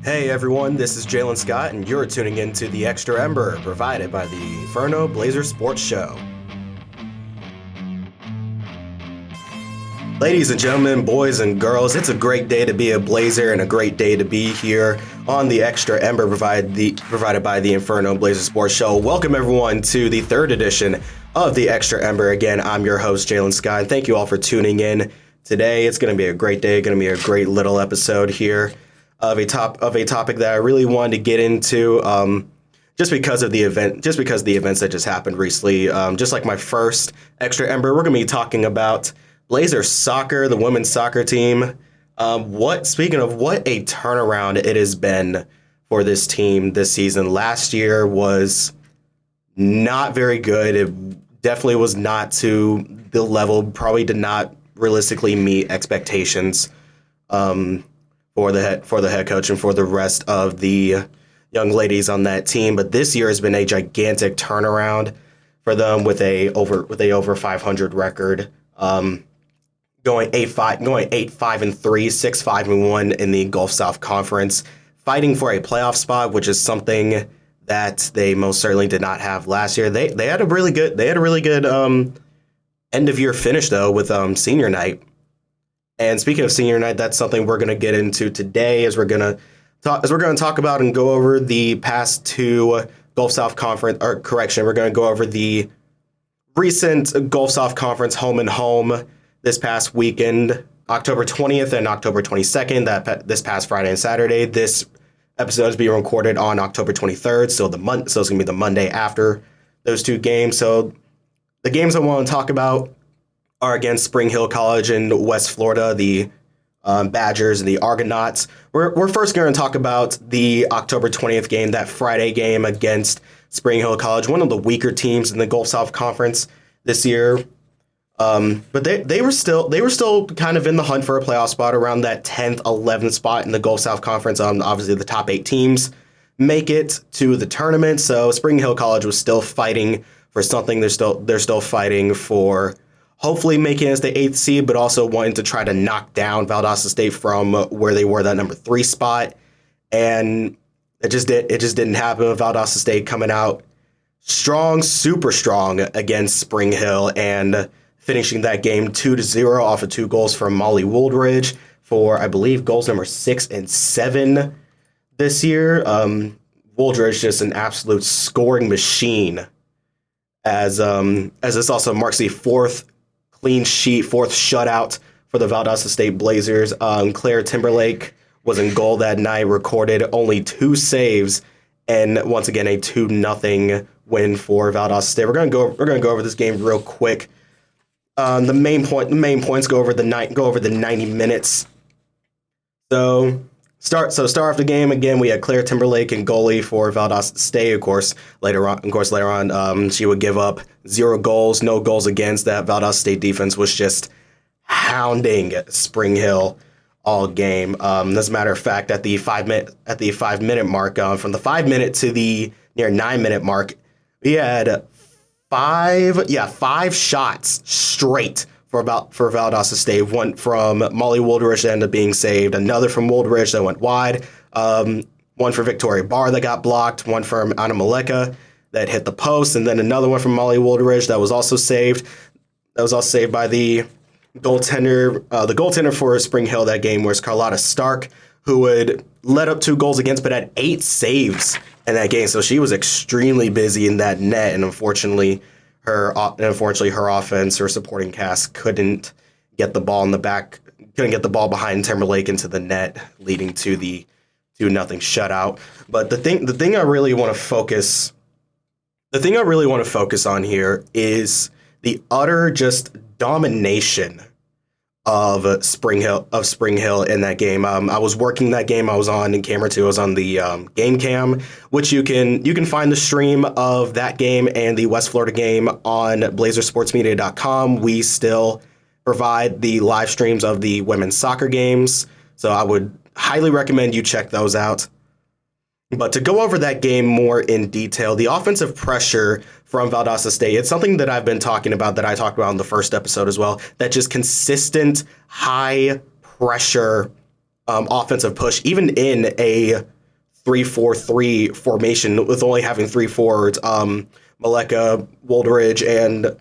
Hey everyone, this is Jalen Scott, and you're tuning in to the Extra Ember, provided by the Inferno Blazer Sports Show. Ladies and gentlemen, boys and girls, it's a great day to be a Blazer and a great day to be here on the Extra Ember provided by the Inferno Blazer Sports Show. Welcome everyone to the third edition of the Extra Ember. Again, I'm your host, Jalen Scott, and thank you all for tuning in today. It's going to be a great day, going to be a great little episode here of a topic that I really wanted to get into, just because the events that just happened recently. Just like my first Extra Ember, we're going to be talking about Blazer soccer, the women's soccer team. Speaking of what a turnaround it has been for this team this season. Last year was not very good. It definitely was not to the level, probably did not realistically meet expectations. For the head coach and for the rest of the young ladies on that team. But this year has been a gigantic turnaround for them with a over 500 record, going 8-5-3, 6-5-1 in the Gulf South Conference, fighting for a playoff spot, which is something that they most certainly did not have last year. They had a really good end of year finish though with senior night. And speaking of senior night, that's something we're going to get into today as we're going to talk about and go over the past two Gulf South Conference, or correction, we're going to go over the recent Gulf South Conference home and home this past weekend, October 20th and October 22nd, this past Friday and Saturday. This episode is being recorded on October 23rd, so it's going to be the Monday after those two games. So the games I want to talk about are against Spring Hill College in West Florida, the Badgers and the Argonauts. We're first going to talk about the October 20th game, that Friday game against Spring Hill College, one of the weaker teams in the Gulf South Conference this year. But they were still kind of in the hunt for a playoff spot around that 10th, 11th spot in the Gulf South Conference. Obviously, the top 8 teams make it to the tournament, so Spring Hill College was still fighting for something. They're still fighting for hopefully making it as the 8th seed, but also wanting to try to knock down Valdosta State from where they were, that number 3 spot. And it just didn't happen with Valdosta State coming out strong, super strong against Spring Hill and finishing that game 2-0 off of 2 goals from Molly Wooldridge for, I believe, goals number 6 and 7 this year. Wooldridge just an absolute scoring machine, as this also marks the 4th clean sheet, 4th shutout for the Valdosta State Blazers. Claire Timberlake was in goal that night, recorded only 2 saves, and once again a 2-0 win for Valdosta State. We're gonna go over this game real quick. The main points go over the 90 minutes. So start off the game again. We had Claire Timberlake in goalie for Valdosta State. Of course, later on, she would give up 0 goals, no goals against. That Valdosta State defense was just hounding Spring Hill all game. As a matter of fact, at the 5-minute mark, from the 5-minute to the near 9-minute mark, we had 5 shots straight for Valdosta State. One from Molly Wooldridge that ended up being saved, another from Wooldridge that went wide, one for Victoria Barr that got blocked, one from Anna Maleka that hit the post, and then another one from Molly Wooldridge that was also saved. That was also saved by the goaltender. The goaltender for Spring Hill that game was Carlotta Stark, who had let up 2 goals against, but had 8 saves in that game. So she was extremely busy in that net, and unfortunately, her offense, her supporting cast couldn't get the ball behind Timberlake into the net, leading to the 2-0 shutout. But the thing I really want to focus on here is the utter just domination of Spring Hill in that game. I was working that game. I was on in camera too. I was on the game cam, which you can find the stream of that game and the West Florida game on blazersportsmedia.com. We still provide the live streams of the women's soccer games, so I would highly recommend you check those out. But to go over that game more in detail, the offensive pressure from Valdosta State, it's something that I've been talking about, that I talked about in the first episode as well, that just consistent high pressure offensive push, even in a 3-4-3 formation with only having three forwards, Maleka, Woldridge, and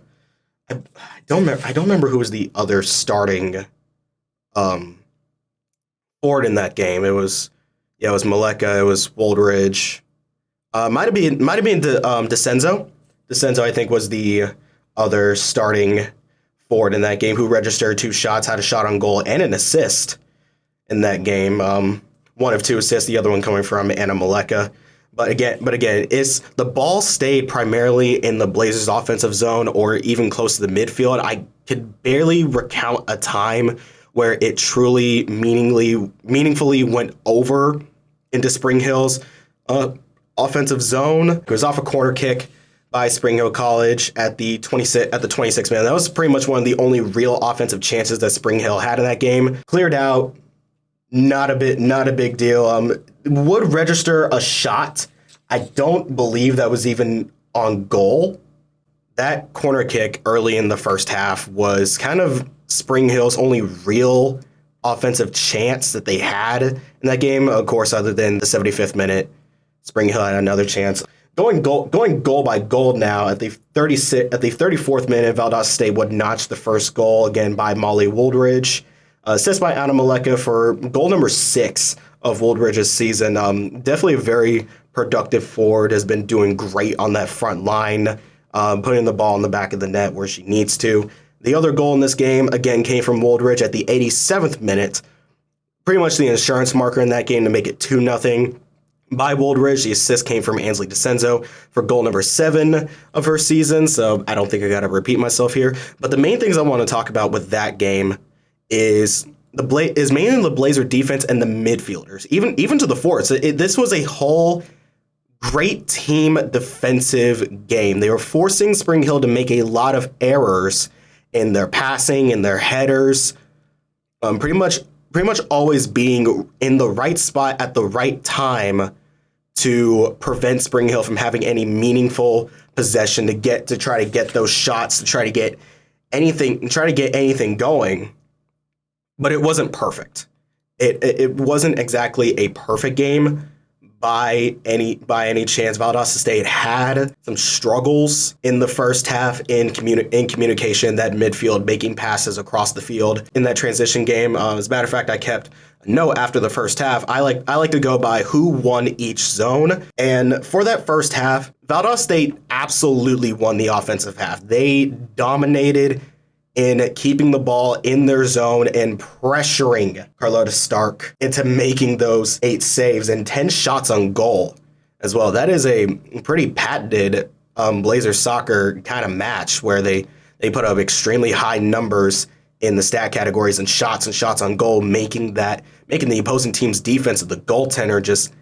I don't remember who was the other starting forward in that game. It was Maleka, it was Woldridge. Might have been DeCenzo. DeCenzo, I think, was the other starting forward in that game who registered 2 shots, had a shot on goal and an assist in that game. One of 2 assists, the other one coming from Anna Maleka. But again, it's the ball stayed primarily in the Blazers' offensive zone or even close to the midfield. I could barely recount a time where it truly meaningfully went over into Spring Hill's offensive zone. It was off a corner kick by Spring Hill College at the 26th minute. That was pretty much one of the only real offensive chances that Spring Hill had in that game. Cleared out, not a big deal. Would register a shot. I don't believe that was even on goal. That corner kick early in the first half was kind of Spring Hill's only real offensive chance that they had in that game. Of course, other than the 75th minute, Spring Hill had another chance. Going goal by goal now at the 34th minute, Valdosta State would notch the first goal again by Molly Woldridge. Assist by Anna Maleka for goal number 6 of Woldridge's season. Definitely a very productive forward, has been doing great on that front line, putting the ball in the back of the net where she needs to. The other goal in this game, again, came from Woldridge at the 87th minute. Pretty much the insurance marker in that game to make it 2-0 by Woldridge. The assist came from Ansley DeCenzo for goal number 7 of her season, so I don't think I got to repeat myself here. But the main things I want to talk about with that game is mainly the Blazer defense and the midfielders, even to the forwards. This was a whole great team defensive game. They were forcing Spring Hill to make a lot of errors in their passing and their headers. Pretty much always being in the right spot at the right time to prevent Spring Hill from having any meaningful possession to try to get those shots, to try to get anything going. But it wasn't perfect. It wasn't exactly a perfect game by any chance. Valdosta State had some struggles in the first half in communication, that midfield, making passes across the field in that transition game. As a matter of fact, I kept a note after the first half. I like to go by who won each zone. And for that first half, Valdosta State absolutely won the offensive half. They dominated in keeping the ball in their zone and pressuring Carlotta Stark into making those 8 saves and 10 shots on goal as well. That is a pretty patented Blazer soccer kind of match where they put up extremely high numbers in the stat categories and shots on goal, making the opposing team's defense of the goaltender just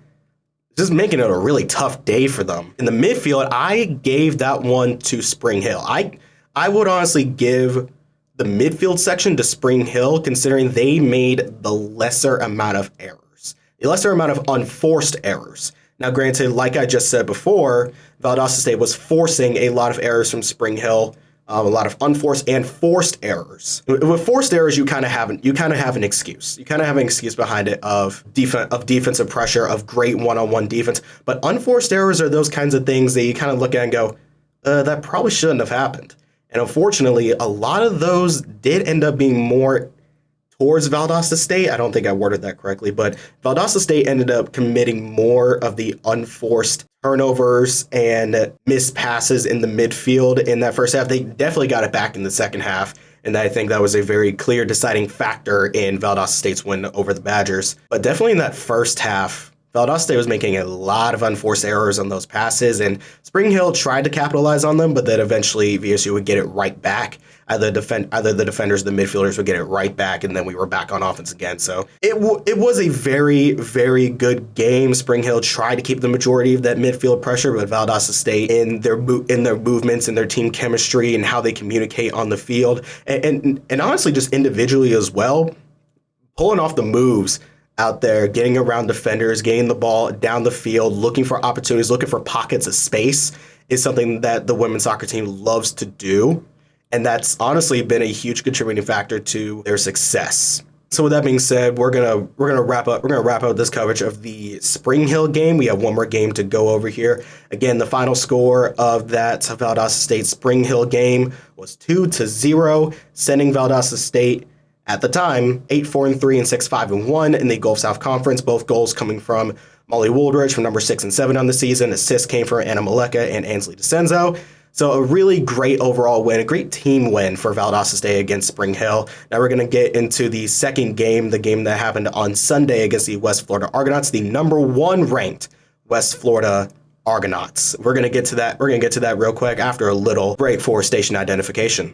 making it a really tough day for them. In the midfield, I gave that one to Spring Hill. I would honestly give the midfield section to Spring Hill, considering they made the lesser amount of errors, the lesser amount of unforced errors. Now, granted, like I just said before, Valdosta State was forcing a lot of errors from Spring Hill, a lot of unforced and forced errors. With forced errors, you kind of have an excuse. You kind of have an excuse behind it of defensive pressure, of great one-on-one defense. But unforced errors are those kinds of things that you kind of look at and go, that probably shouldn't have happened. And unfortunately, a lot of those did end up being more towards Valdosta State. I don't think I worded that correctly, but Valdosta State ended up committing more of the unforced turnovers and missed passes in the midfield in that first half. They definitely got it back in the second half, and I think that was a very clear deciding factor in Valdosta State's win over the Badgers. But definitely in that first half, Valdosta State was making a lot of unforced errors on those passes, and Spring Hill tried to capitalize on them, but then eventually VSU would get it right back. Either the defenders or the midfielders would get it right back, and then we were back on offense again. So it was a very, very good game. Spring Hill tried to keep the majority of that midfield pressure, but Valdosta State in their movements and their team chemistry and how they communicate on the field, and honestly just individually as well, pulling off the moves out there, getting around defenders, getting the ball down the field, looking for opportunities, looking for pockets of space is something that the women's soccer team loves to do. And that's honestly been a huge contributing factor to their success So with that being said, we're gonna wrap up this coverage of the Spring Hill game. We have one more game to go over here. Again, the final score of that Valdosta State Spring Hill game was 2-0, sending Valdosta State at the time 8-4-3 and 6-5-1 in the Gulf South Conference. Both goals coming from Molly Wooldridge from number 6 and 7 on the season. Assists came from Anna Maleka and Ansley DeCenzo. So a really great overall win, a great team win for Valdosta State against Spring Hill. Now we're going to get into the second game, the game that happened on Sunday against the West Florida Argonauts, the number 1 ranked West Florida Argonauts. We're going to get to that. We're going to get to that real quick after a little break for station identification.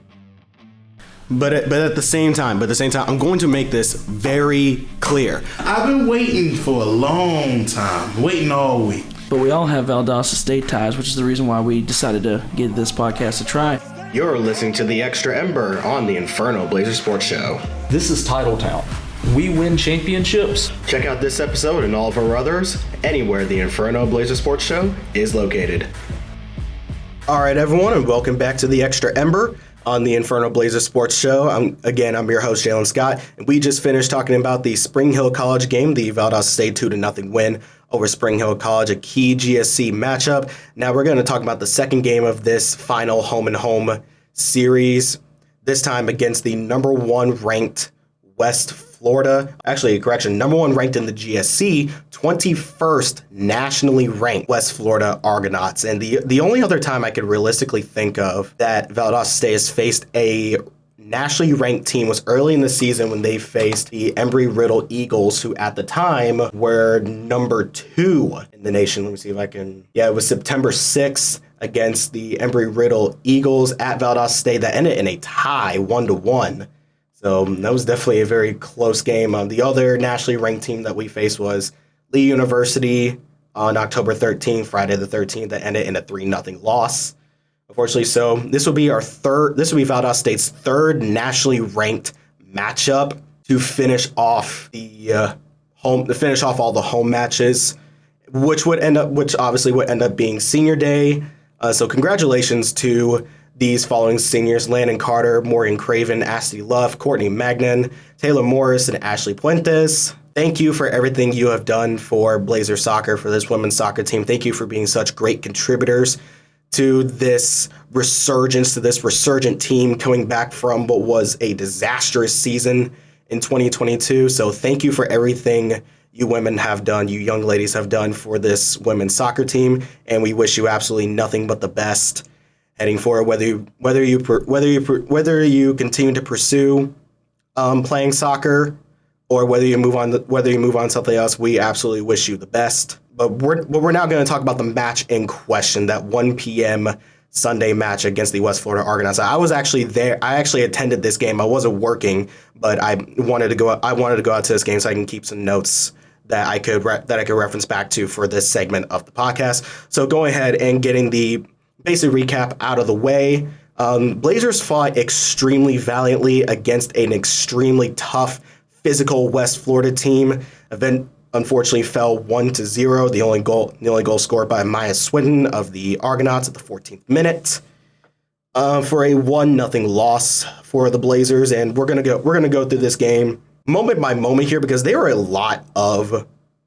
But at the same time, I'm going to make this very clear. I've been waiting for a long time, waiting all week. But we all have Valdosta State ties, which is the reason why we decided to give this podcast a try. You're listening to the Extra Ember on the Inferno Blazer Sports Show. This is Titletown. We win championships. Check out this episode and all of our others anywhere the Inferno Blazer Sports Show is located. All right, everyone, and welcome back to the Extra Ember on the Inferno Blazer Sports Show. I'm your host, Jalen Scott, and we just finished talking about the Spring Hill College game, the Valdosta State 2-0 win over Spring Hill College, a key GSC matchup. Now we're going to talk about the second game of this final home-and-home series, this time against the number 1 ranked West Florida. Actually, correction, number 1 ranked in the GSC, 21st nationally ranked West Florida Argonauts. And the only other time I could realistically think of that Valdosta State has faced a nationally ranked team was early in the season when they faced the Embry-Riddle Eagles, who at the time were number 2 in the nation. Let me see if I can. Yeah, it was September 6th against the Embry-Riddle Eagles at Valdosta State that ended in a tie, 1-1. So that was definitely a very close game. The other nationally ranked team that we faced was Lee University on October 13th, Friday the 13th, that ended in a 3-0 loss. Unfortunately, so this will be Valdosta State's third nationally ranked matchup to finish off all the home matches, which obviously would end up being Senior Day. So congratulations to these following seniors: Landon Carter, Morgan Craven, Ashley Luff, Courtney Magnan, Taylor Morris, and Ashley Puentes. Thank you for everything you have done for Blazer Soccer, for this women's soccer team. Thank you for being such great contributors to this resurgent team coming back from what was a disastrous season in 2022. So thank you for everything you women have done, you young ladies have done for this women's soccer team, and we wish you absolutely nothing but the best heading forward. Whether you continue to pursue playing soccer or whether you move on something else, we absolutely wish you the best. But we're now going to talk about the match in question, that 1 p.m. Sunday match against the West Florida Argonauts. I was actually there. I actually attended this game. I wasn't working, but I wanted to go out to this game so I can keep some notes that I could reference back to for this segment of the podcast. So going ahead and getting the basic recap out of the way. Blazers fought extremely valiantly against an extremely tough, physical West Florida team. Event unfortunately fell 1-0. The only goal scored by Maya Swinton of the Argonauts at the 14th minute, for a 1-0 loss for the Blazers. And we're gonna go through this game moment by moment here, because there were a lot of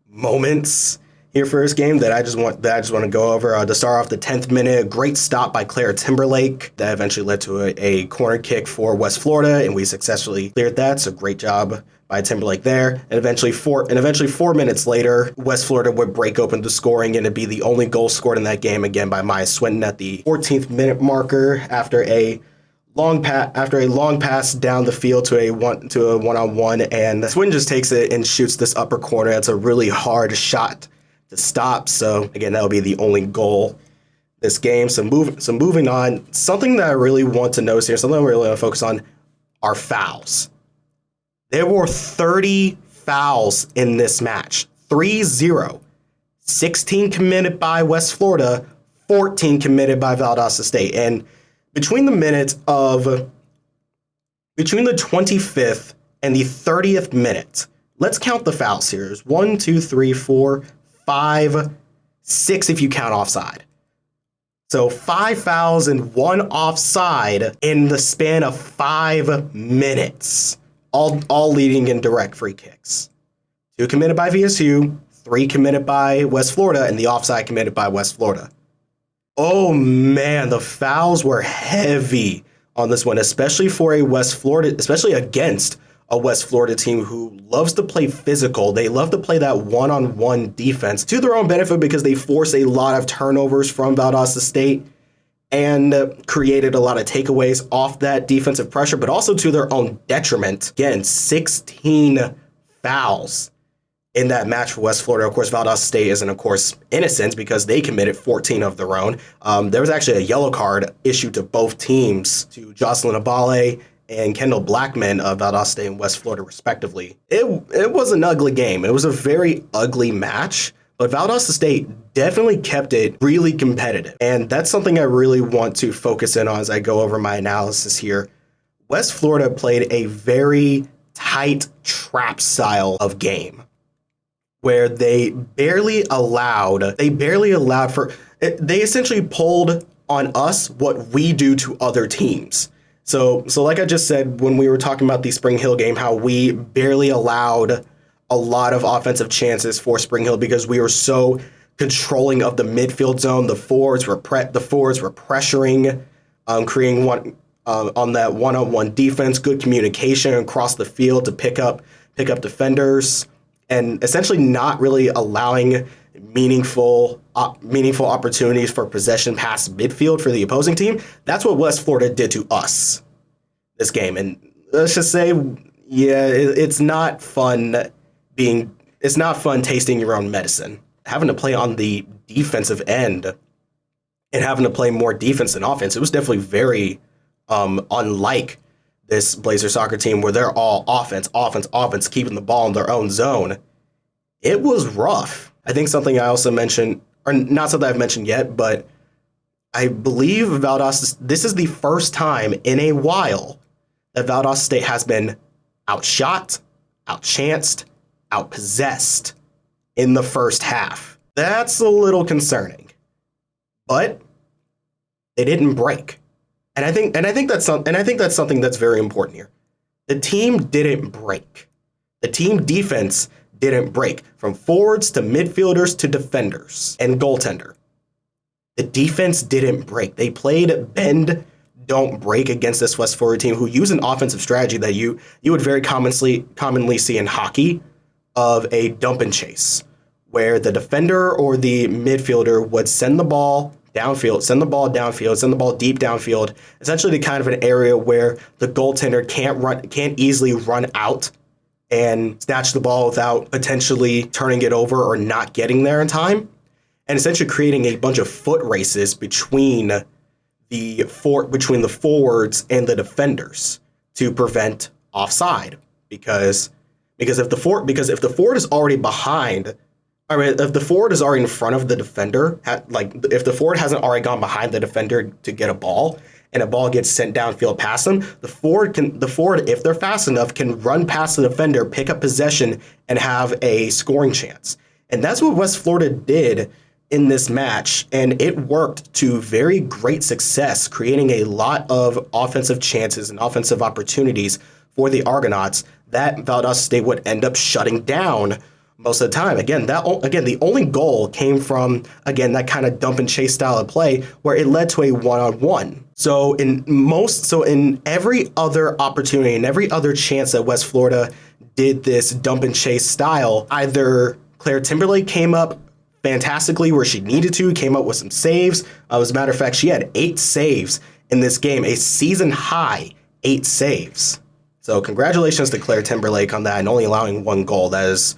moments here for this game that I just want to go over. To start off, the 10th minute, a great stop by Claire Timberlake that eventually led to a corner kick for West Florida, and we successfully cleared that. So great job by Timberlake there. And eventually 4 minutes later, West Florida would break open the scoring, and it'd be the only goal scored in that game, again by Maya Swinton at the 14th minute marker after a long pass down the field to a one-on-one, and Swinton just takes it and shoots this upper corner. That's a really hard shot to stop. So again, that'll be the only goal this game. So moving on, something that I really want to notice here, something I really want to focus on, are fouls. There were 30 fouls in this match. 30. 16 committed by West Florida, 14 committed by Valdosta State. And between the 25th and the 30th minute, let's count the fouls here. There's 1, 2, 3, 4, 5, 6 if you count offside. So 5 fouls and 1 offside in the span of 5 minutes. all leading in direct free kicks. 2 committed by VSU, 3 committed by West Florida, and the offside committed by West Florida. Oh man, the fouls were heavy on this one, especially against a West Florida team who loves to play physical. They love to play that one-on-one defense to their own benefit because they force a lot of turnovers from Valdosta State and created a lot of takeaways off that defensive pressure, but also to their own detriment. Again, 16 fouls in that match for West Florida. Of course, Valdosta State isn't, of course, innocent because they committed 14 of their own. There was actually a yellow card issued to both teams, to Jocelyn Abale and Kendall Blackman of Valdosta State and West Florida, respectively. It was an ugly game. It was a very ugly match, but Valdosta State definitely kept it really competitive. And that's something I really want to focus in on as I go over my analysis here. West Florida played a very tight trap style of game where they essentially pulled on us what we do to other teams. So like I just said when we were talking about the Spring Hill game, how we barely allowed a lot of offensive chances for Spring Hill because we were so controlling of the midfield zone. The forwards were pressuring, creating one on that one-on-one defense, good communication across the field to pick up defenders, and essentially not really allowing meaningful opportunities for possession past midfield for the opposing team. That's what West Florida did to us this game. And let's just say, it's not fun tasting your own medicine. Having to play on the defensive end and having to play more defense than offense, it was definitely very unlike this Blazer soccer team where they're all offense, keeping the ball in their own zone. It was rough. I think something I also mentioned, or not something I've mentioned yet, but I believe this is the first time in a while that Valdosta State has been outshot, outchanced, outpossessed in the first half. That's a little concerning, but they didn't break. And I think that's something that's very important here. The team didn't break. The team defense didn't break, from forwards to midfielders to defenders and goaltender. The defense didn't break. They played bend, don't break against this West Florida team who use an offensive strategy that you would very commonly see in hockey, of a dump and chase, where the defender or the midfielder would send the ball downfield, send the ball deep downfield, essentially to kind of an area where the goaltender can't easily run out and snatch the ball without potentially turning it over or not getting there in time, and essentially creating a bunch of foot races between the forwards and the defenders to prevent offside. Because if the forward is already behind, if the forward is already in front of the defender, if the forward hasn't already gone behind the defender to get a ball, and a ball gets sent downfield past them, the forward, if they're fast enough, can run past the defender, pick up possession, and have a scoring chance. And that's what West Florida did in this match, and it worked to very great success, creating a lot of offensive chances and offensive opportunities for the Argonauts that Valdosta State would end up shutting down most of the time. Again, the only goal came from, that kind of dump and chase style of play where it led to a one-on-one. So in every other opportunity and every other chance that West Florida did this dump and chase style, either Claire Timberlake came up fantastically where she needed to, came up with some saves. As a matter of fact, she had 8 saves in this game, a season high 8 saves. So congratulations to Claire Timberlake on that, and only allowing 1 goal. That is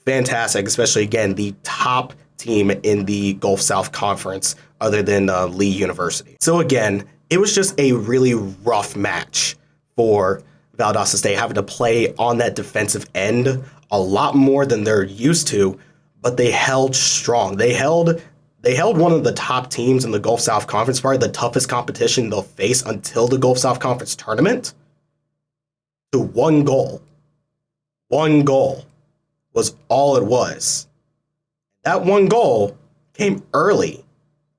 fantastic, especially, again, the top team in the Gulf South Conference other than Lee University. So again, it was just a really rough match for Valdosta State, having to play on that defensive end a lot more than they're used to, but they held strong. They held one of the top teams in the Gulf South Conference, probably the toughest competition they'll face until the Gulf South Conference tournament, to 1 goal. 1 goal was all it was. That 1 goal came early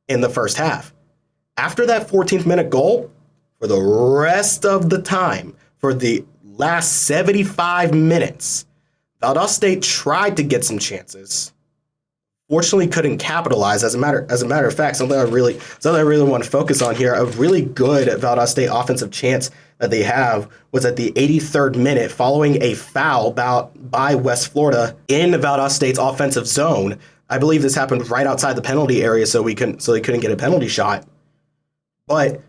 in the first half. After that 14th minute goal, for the rest of the time, for the last 75 minutes, Valdosta State tried to get some chances. Fortunately, couldn't capitalize. As a matter of fact, something I really want to focus on here. A really good Valdosta State offensive chance that they have was at the 83rd minute, following a foul by West Florida in Valdosta State's offensive zone. I believe this happened right outside the penalty area, so they couldn't get a penalty shot. But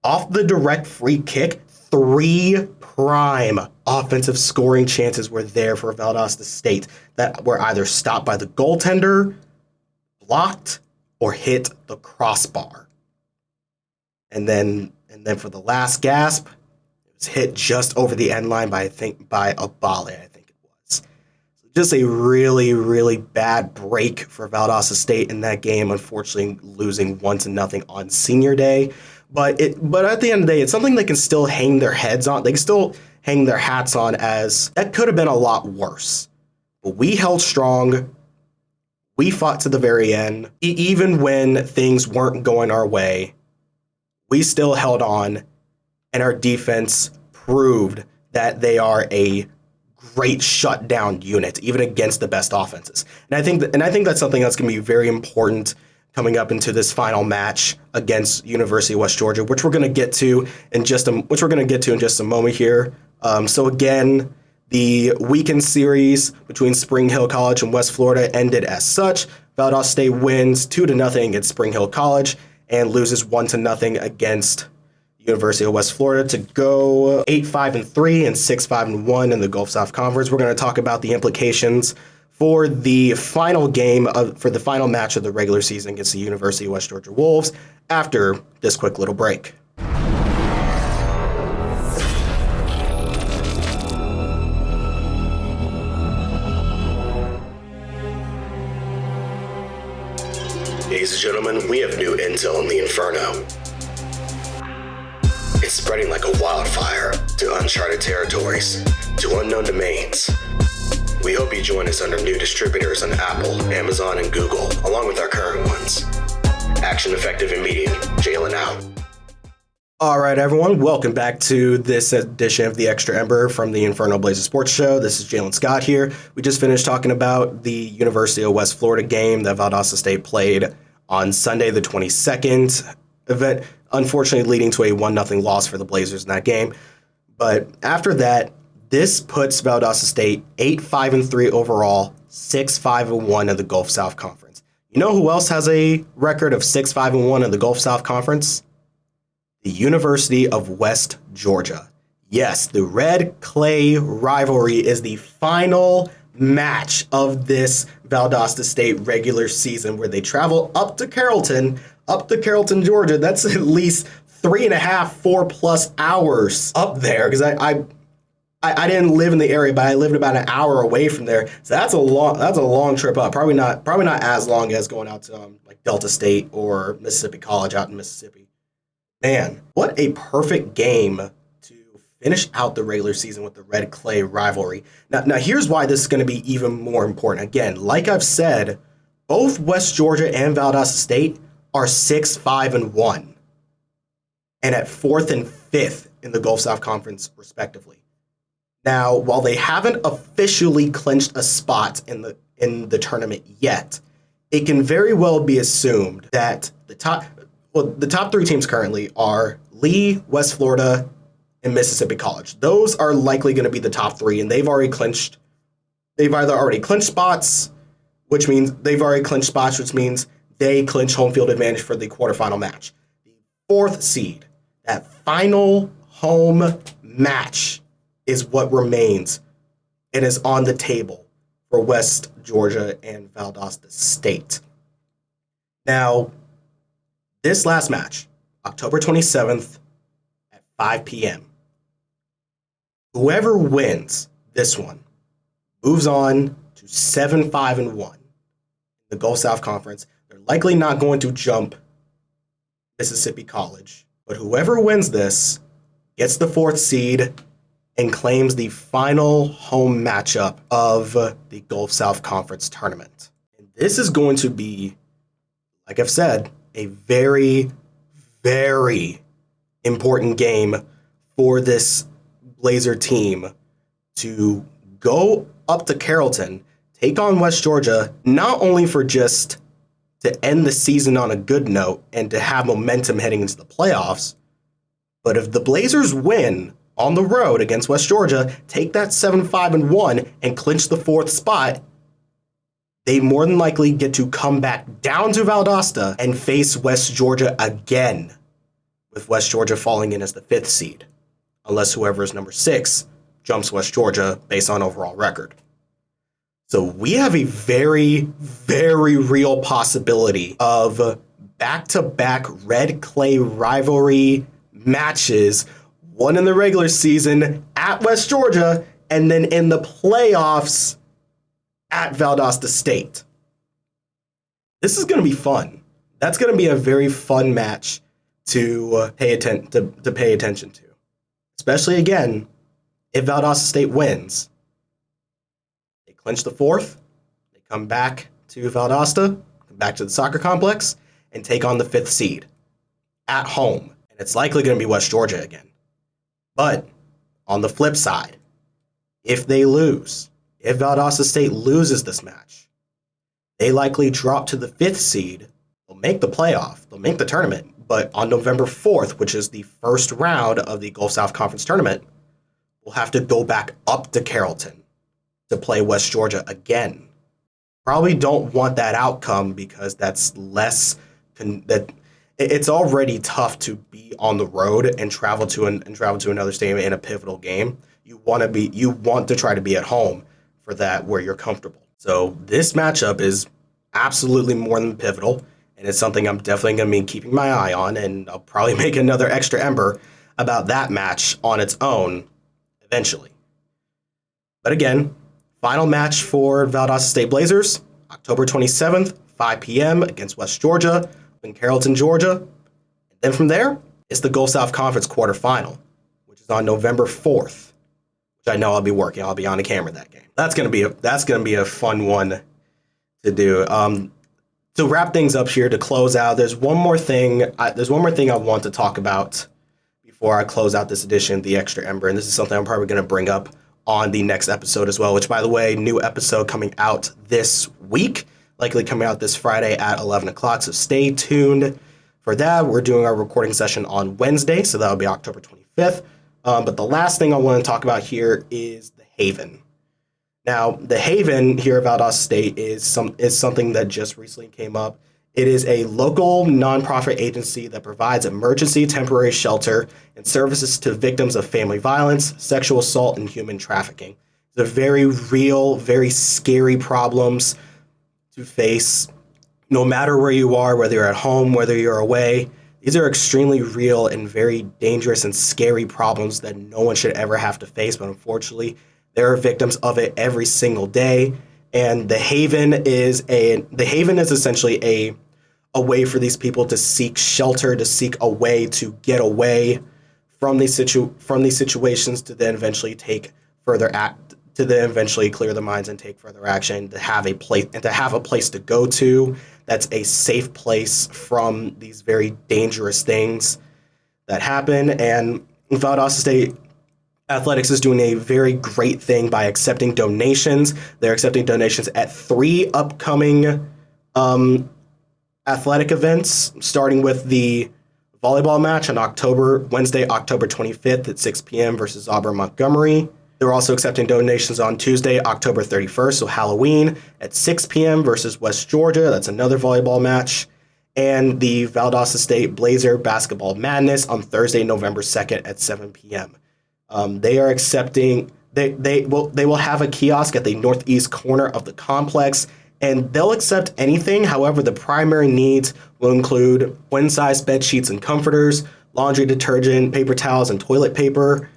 off the direct free kick, 3 prime offensive scoring chances were there for Valdosta State that were either stopped by the goaltender, blocked, or hit the crossbar. And then for the last gasp, it was hit just over the end line by a Bale, I think it was. So just a really, really bad break for Valdosta State in that game, unfortunately losing 1-0 on senior day. But at the end of the day, it's something they can still hang their heads on. They can still hang their hats on, as that could have been a lot worse. But we held strong. We fought to the very end. Even when things weren't going our way, we still held on, and our defense proved that they are a great shutdown unit, even against the best offenses. And I think that's something that's going to be very important coming up into this final match against University of West Georgia, which we're going to get to in just a moment here. So again, the weekend series between Spring Hill College and West Florida ended as such. Valdosta State wins 2-0 against Spring Hill College and loses 1-0 against University of West Florida to go 8-5-3 and 6-5-1 in the Gulf South Conference. We're going to talk about the implications for the final match of the regular season against the University of West Georgia Wolves after this quick little break. Ladies and gentlemen, we have new intel on the Inferno. It's spreading like a wildfire to uncharted territories, to unknown domains. We hope you join us under new distributors on Apple, Amazon, and Google, along with our current ones. Action, effective, immediate. Jalen out. All right, everyone. Welcome back to this edition of the Extra Ember from the Inferno Blazers Sports Show. This is Jalen Scott here. We just finished talking about the University of West Florida game that Valdosta State played on Sunday, the 22nd event, unfortunately leading to a 1-0 loss for the Blazers in that game. But after that, this puts Valdosta State 8-5-3 overall, 6-5-1 in the Gulf South Conference. You know who else has a record of 6-5-1 in the Gulf South Conference? The University of West Georgia. Yes, the Red Clay rivalry is the final match of this Valdosta State regular season, where they travel up to Carrollton, Georgia. That's at least 3.5-4+ hours up there, because I didn't live in the area, but I lived about an hour away from there. So that's a long trip up. Probably not as long as going out to like Delta State or Mississippi College out in Mississippi. Man, what a perfect game to finish out the regular season with the Red Clay rivalry. Now here's why this is going to be even more important. Again, like I've said, both West Georgia and Valdosta State are 6-5-1 and at 4th and 5th in the Gulf South Conference, respectively. Now, while they haven't officially clinched a spot in the tournament yet, it can very well be assumed that the top 3 teams currently are Lee, West Florida, and Mississippi College. Those are likely going to be the top 3, and they've either already clinched spots, which means they clinch home field advantage for the quarterfinal match. The 4th seed, that final home match, is what remains and is on the table for West Georgia and Valdosta State. Now, this last match, October 27th at 5 p.m., whoever wins this one moves on to 7-5-1 in the Gulf South Conference. They're likely not going to jump Mississippi College, but whoever wins this gets the 4th seed and claims the final home matchup of the Gulf South Conference tournament. And this is going to be, like I've said, a very, very important game for this Blazer team to go up to Carrollton, take on West Georgia, not only for just to end the season on a good note and to have momentum heading into the playoffs, but if the Blazers win on the road against West Georgia, take that 7-5-1 and clinch the 4th spot, they more than likely get to come back down to Valdosta and face West Georgia again, with West Georgia falling in as the 5th seed, unless whoever is number 6 jumps West Georgia based on overall record. So we have a very, very real possibility of back-to-back red clay rivalry matches, one in the regular season at West Georgia, and then in the playoffs at Valdosta State. This is going to be fun. That's going to be a very fun match to pay attention to. Especially, again, if Valdosta State wins. They clinch the 4th, they come back to Valdosta, come back to the soccer complex, and take on the 5th seed at home. And it's likely going to be West Georgia again. But on the flip side, if they lose, if Valdosta State loses this match, they likely drop to the 5th seed. They'll make the playoff, they'll make the tournament, but on November 4th, which is the first round of the Gulf South Conference tournament, we'll have to go back up to Carrollton to play West Georgia again. Probably don't want that outcome because that's less it's already tough to be on the road and travel to another stadium in a pivotal game. You want to try to be at home for that where you're comfortable. So this matchup is absolutely more than pivotal, and it's something I'm definitely going to be keeping my eye on, and I'll probably make another Extra Ember about that match on its own eventually. But again, final match for Valdosta State Blazers, October 27th, 5 p.m. against West Georgia in Carrollton, Georgia. And then from there, it's the Gulf South Conference quarterfinal, which is on November 4th, which I know I'll be working. I'll be on the camera that game. That's gonna be a fun one to do. To wrap things up here, to close out, there's one more thing I want to talk about before I close out this edition of the Extra Ember, and this is something I'm probably going to bring up on the next episode as well, which, by the way, new episode coming out this week, likely coming out this Friday at 11 o'clock, so stay tuned for that. We're doing our recording session on Wednesday, so that'll be October 25th. But the last thing I want to talk about here is the Haven. Now, the Haven here at Valdosta State is something that just recently came up. It is a local nonprofit agency that provides emergency temporary shelter and services to victims of family violence, sexual assault, and human trafficking. They're very real, very scary problems to face no matter where you are, whether you're at home, whether you're away. These are extremely real and very dangerous and scary problems that no one should ever have to face, but unfortunately, there are victims of it every single day. And the Haven is essentially a way for these people to seek shelter, to seek a way to get away from these situations, to then eventually clear their minds and take further action, to have a place to go to that's a safe place from these very dangerous things that happen. And Valdosta State Athletics is doing a very great thing by accepting donations. They're accepting donations at 3 upcoming athletic events, starting with the volleyball match on Wednesday, October 25th at 6 p.m. versus Auburn Montgomery. They're also accepting donations on Tuesday, October 31st, so Halloween, at 6 p.m. versus West Georgia. That's another volleyball match. And the Valdosta State Blazer Basketball Madness on Thursday, November 2nd at 7 p.m. They are accepting. They will have a kiosk at the northeast corner of the complex, and they'll accept anything. However, the primary needs will include twin-size bed sheets and comforters, laundry detergent, paper towels and toilet paper,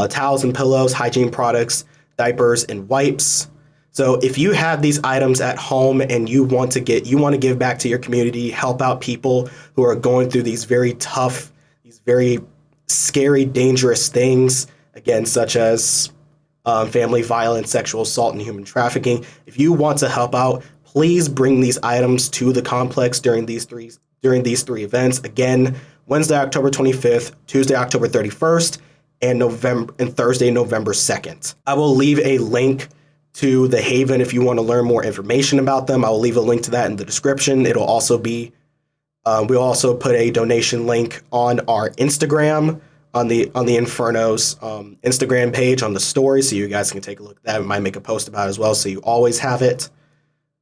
towels and pillows, hygiene products, diapers, and wipes. So if you have these items at home and you want to give back to your community, help out people who are going through these very tough, these very scary, dangerous things, again, such as family violence, sexual assault, and human trafficking. If you want to help out, please bring these items to the complex during these three events. Again, Wednesday, October 25th, Tuesday, October 31st, and Thursday, November 2nd. I will leave a link to the Haven if you want to learn more information about them. I will leave a link to that in the description. It'll also be, we'll also put a donation link on our Instagram, on the Inferno's Instagram page on the story, so you guys can take a look at that. We might make a post about it as well, so you always have it.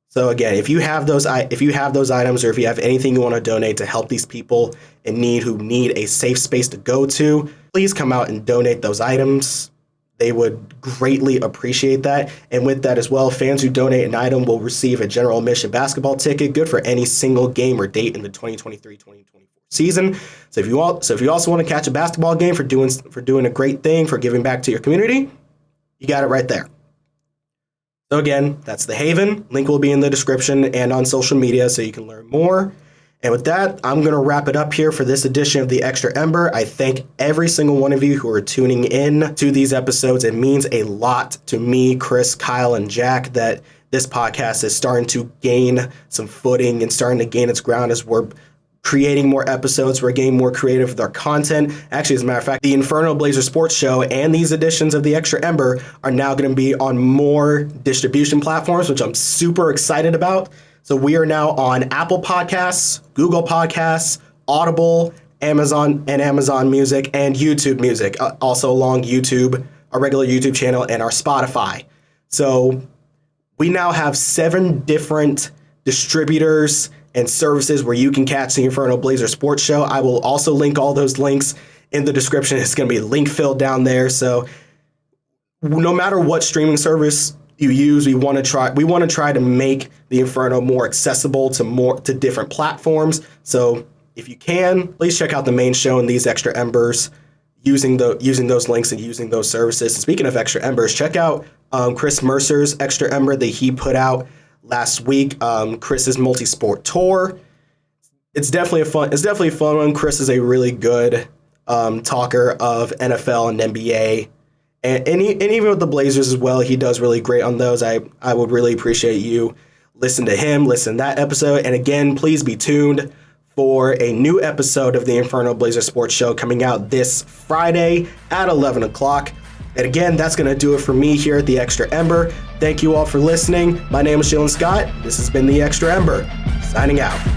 So again, if you have those items, or if you have anything you want to donate to help these people in need who need a safe space to go to, please come out and donate those items. They would greatly appreciate that. And with that as well, fans who donate an item will receive a general admission basketball ticket, good for any single game or date in the 2023-2024 season. So if you also want to catch a basketball game for doing a great thing, for giving back to your community, you got it right there. So again, that's the Haven. Link will be in the description and on social media so you can learn more. And with that, I'm going to wrap it up here for this edition of the Extra Ember. I thank every single one of you who are tuning in to these episodes. It means a lot to me, Chris, Kyle, and Jack that this podcast is starting to gain some footing and starting to gain its ground as we're creating more episodes. We're getting more creative with our content. Actually, as a matter of fact, the Inferno Blazer Sports Show and these editions of the Extra Ember are now going to be on more distribution platforms, which I'm super excited about. So we are now on Apple Podcasts, Google Podcasts, Audible, Amazon Music, and YouTube Music. Also along YouTube, our regular YouTube channel, and our Spotify. So we now have 7 different distributors and services where you can catch the Inferno Blazer Sports Show. I will also link all those links in the description. It's going to be link filled down there. So no matter what streaming service you use, we want to try to make the Inferno more accessible to different platforms. So if you can, please check out the main show and these Extra Embers using those links and using those services. And speaking of Extra Embers, check out Chris Mercer's Extra Ember that he put out last week, Chris's multi-sport tour. It's definitely a fun one. Chris is a really good talker of NFL and NBA, and even with the Blazers as well. He does really great on those. I would really appreciate you listen to that episode. And again, please be tuned for a new episode of the Inferno Blazer Sports Show coming out this Friday at 11 o'clock. And again, that's going to do it for me here at the Extra Ember. Thank you all for listening. My name is Jalen Scott. This has been the Extra Ember. Signing out.